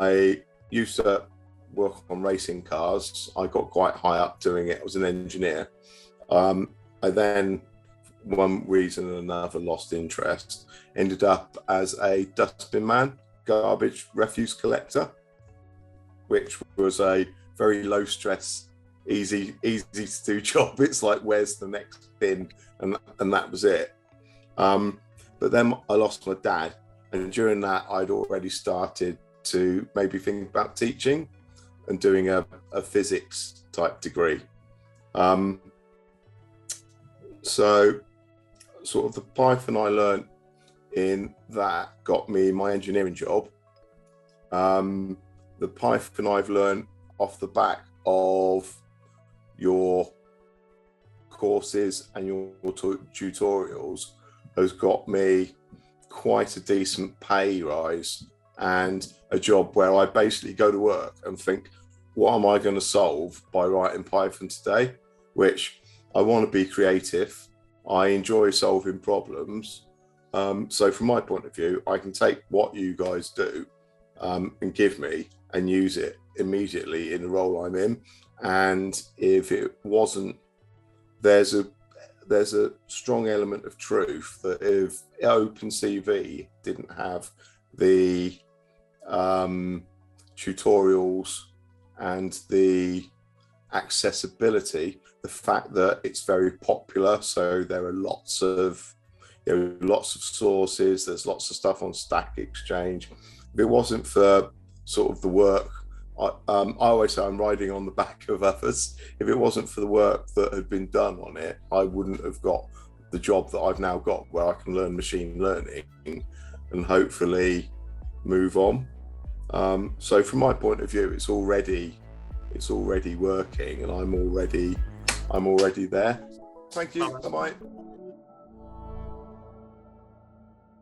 I used to work on racing cars. I got quite high up doing it. I was an engineer. I then, one reason and another, lost interest, ended up as a dustbin man, garbage refuse collector, which was a very low stress, easy to do job. It's like, where's the next bin? And that was it. But then I lost my dad. And during that, I'd already started to maybe think about teaching and doing a physics type degree. So sort of the Python I learned in that got me my engineering job. The Python I've learned off the back of your courses and your tutorials has got me quite a decent pay rise and a job where I basically go to work and think, what am I going to solve by writing Python today? Which I want to be creative. I enjoy solving problems. So from my point of view, I can take what you guys do and give me and use it immediately in the role I'm in. And if it wasn't, there's a strong element of truth that if OpenCV didn't have the tutorials and the accessibility, the fact that it's very popular, so there are lots of sources, there's lots of stuff on Stack Exchange. If it wasn't for sort of the work, I always say I'm riding on the back of others. If it wasn't for the work that had been done on it, I wouldn't have got the job that I've now got, where I can learn machine learning and hopefully move on. So from my point of view, it's already working, and I'm already there. Thank you. Bye-bye.